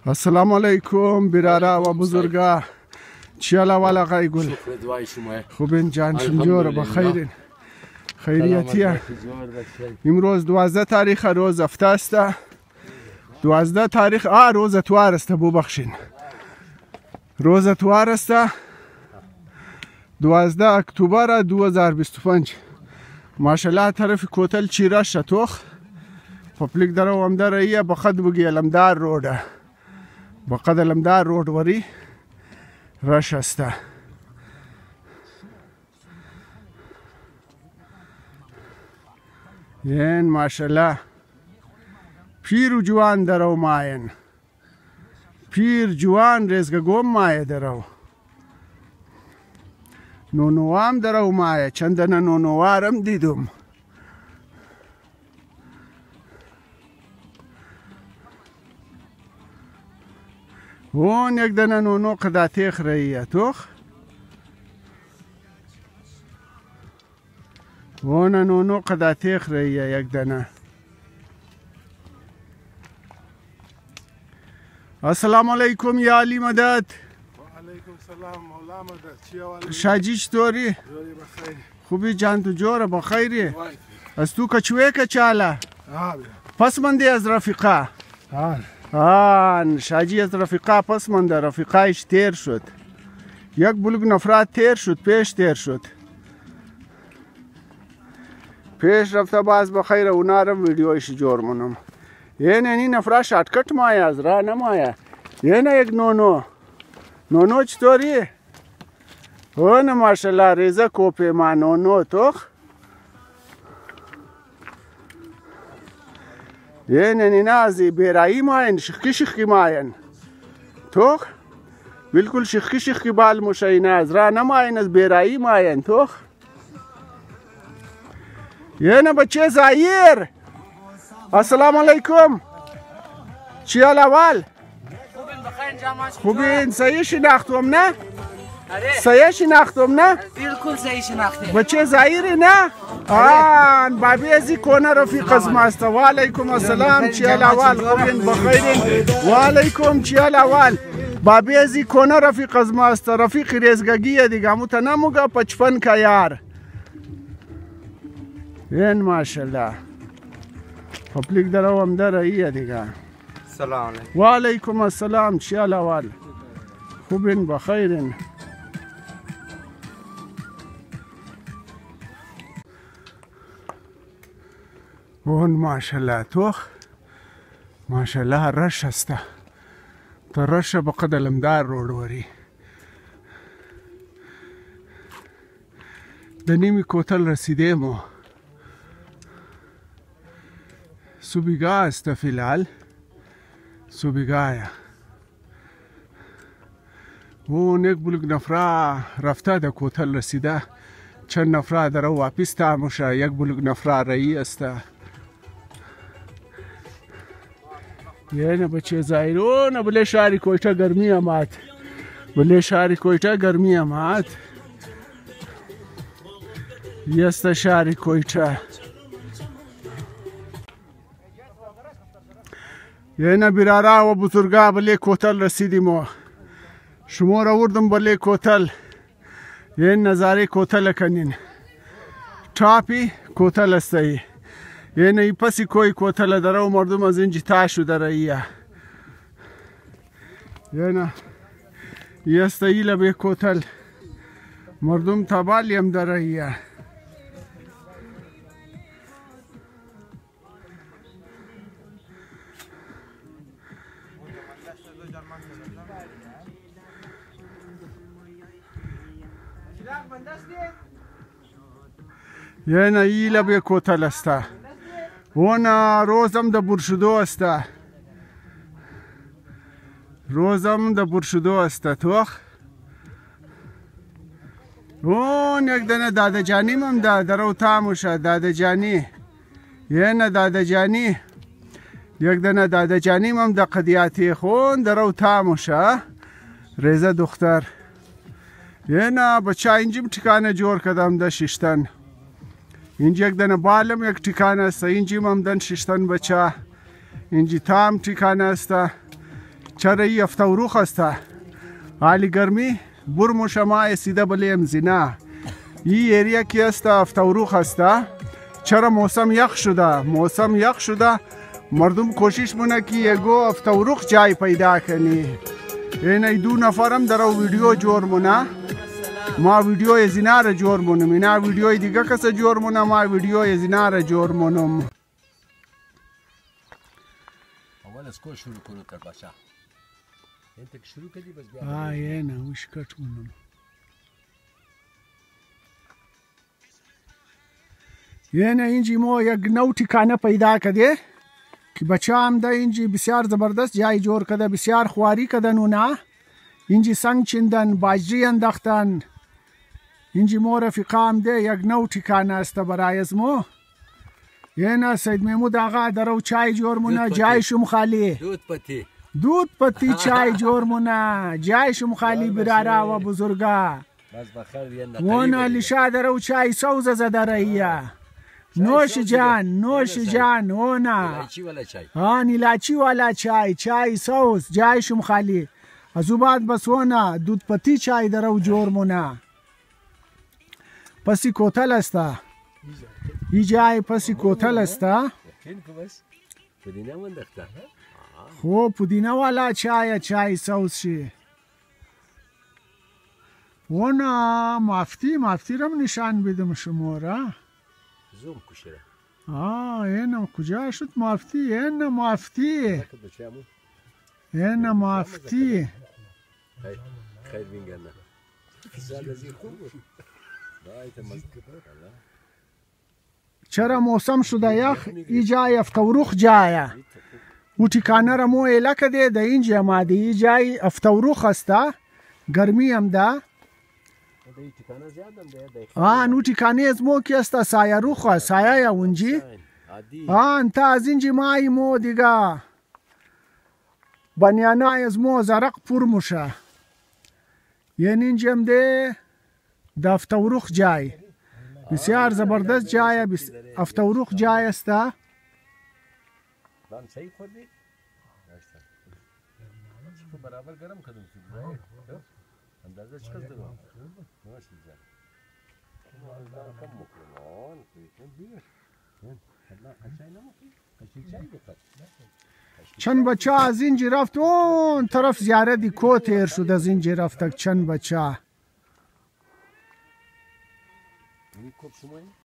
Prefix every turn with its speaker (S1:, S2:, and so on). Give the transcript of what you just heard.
S1: السلام علیکم برادر و بزرگا. چی حال آقای گل؟ خوبین جان شنجور بخیرین خیریتیه. امروز 12 تاریخ روز هفته است. 12 تاریخ روز اتوار است. ببخشین روز اتوار است. 12 اکتبر 2025. ماشاءالله طرف کوتل چیره شتوخ پبلیک درو هم داره بخد بگی علمدار روده بقد علمدار رود وری رش است. این ماشاءالله پیر و جوان درو ماین پیر جوان رزگگوم مایه درو نونوام درو مایه چندن نونوارم دیدم. وون یک دنه نونو قداتی خریه توخ وون نونو قداتی خریه یک دنه. السلام علیکم یا علی مدد.
S2: و علیکم سلام مولا مدد.
S1: شاجی چطوری؟
S2: بخیر.
S1: خوبی جان تو جوره بخیری؟ از تو کچوه کچاله؟ پس مندی از رفیقه؟ شاجی از رفیقه پس منده. رفیقهش تیر شد. یک بلوک نفرات تیر شد. پیش تیر شد. پیش رفته باز بخیر اونا رو ویدیویش جور منم. یعنی نفرات شاتکت مایه از راه نمایه. یعنی یک نونو چطوری؟ اون ماشالله ریزه کوپی ما نونو توخ. یعنی نازی بیرایی ماین شخی ماین توخ بالکل شخی بال مشاین از را نماین از بیرایی ماین توخ. یعنی بچه زایر السلام علیکم. چی حال اول؟ خوبین صحیح شناختم نه؟ صحیح شناختم نه؟
S3: بالکل صحیح شناخته.
S1: بچه زایری نه؟ بابی ازی کنه رفیق از ماست. و علیکم السلام. چی حال اول؟ خوبین بخیرین؟ و علیکم چی حال اول؟ بابی ازی کنه رفیق از ماست. رفیق ریزگگیه دیگه موتا نموگا پچپن که یار. این ماشالله پبلیک درو هم داره ایه دیگه.
S3: سلام علیکم.
S1: و علیکم السلام. چی حال اول؟ خوبین بخیرین؟ اون ماشالله توخ ماشالله رش است. تا رش بقد علمدار رود وری د نیمی کوتل رسیده مو سوبیگا است فیلال سوبیگایا. اون یک بلوک نفرا رفته د کوتل رسیده. چند نفرا در واپس تاموشه. یک بلوک نفرا رئی است. یعنی بچه زایرون بله شهری کویتا گرمی آمد. بله شهری کویتا گرمی آمد. یست شهری کویتا. یعنی برارا و بزرگا بله کوتل رسیدیم و شما را وردم بله کوتل. یعنی نظاره کوتل کنین تاپی کوتل استی. یعنی پسی کوی کوتل داره و مردم از اینجی تاشو داره ایه. یعنی یست ایله به کوتل مردم تابالی هم داره ایه. یعنی ایله به کوتل استه. اون روزم د برشدو است. روزم د برشدو است توخ. اون یک دنه داده جانیم هم درو تاموشه. داده جانی یعنی داده جانی یک دنه داده جانیم هم د قدیاتی خون درو تاموشه. ریزه دختر یعنی بچه اینجیم ٹکانه جور کدم ده ششتن. اینجا یک دنه بالم یک ٹکانه است. اینجیم هم دن ششتن بچه. اینجی تام ٹکانه است. چرا ای افتوروخ است حالی گرمی برمو شما سیده بلیم زینه ای ایریا کی است افتوروخ است چرا موسم یخ شده مردم کوشش مونه که یگو افتوروخ جای پیدا کنی این ای دو نفرم در ویدیو جور مونه ما ویدیو زینا را جور مونم اینا ویدیو دیگه کس جور مونه ما ویدیو زینا را جور مونم
S4: اول از کو شروع کنو تر باشا انت که شروع کردی بس بیا
S1: نه وش کٹ مونم یعنی اینجی ما یک نو ٹھکانه پیدا کده که بچه هم ده اینجی بسیار زبردست جای جور کده بسیار خواری کده نونه اینجی سنگ چندن باجری انداختن اینجی ما رفیقا هم ده یک نو ٹھکانه است برای از ما یعنی سید محمود آقا درو چای جور مونه جای شم خالی دود پتی چای جور مونه جای شم خالی برارا و بزرگا وانا لشا درو چای سوز زده رایه نوش جان اونا ایلاچی والا چای سوز جای شم خالی از او بعد بس اونا دود پتی چای درو جور مونه پسی کوتل استا ای جای پسی کوتل استا خو پودینه والا چای سوز شی اونا مافتی رم نشان بدم شما را
S4: زوم کشره
S1: اینم کجا شد مافتی اینم مافتی
S4: خیر بینگرنا
S1: چرا موسم شده یخ ای جای افتوروخ جایه او ٹھکانه را مو ایله کده ده اینجا ما ده ای جای افتوروخ استه گرمی هم ده نو ٹھکانه از مو کی استه سایه روخ سایه یا اونجی انت از اینجی مای مو دیگه بنیانه از مو زرق پر موشه یعنی اینجی هم ده افتوروخ جای بسیار زبردست جای افتوروخ جای استه
S4: دان صحیح خوردی؟ چیکو برابر گرم کردم اندازه چقدر دارم؟ نوشی جان کم مکرمان
S1: چند بچه از اینجی رفت اون طرف زیاره دی کو تیر شد از اینجی رفت چند بچه
S4: این کوب شما این؟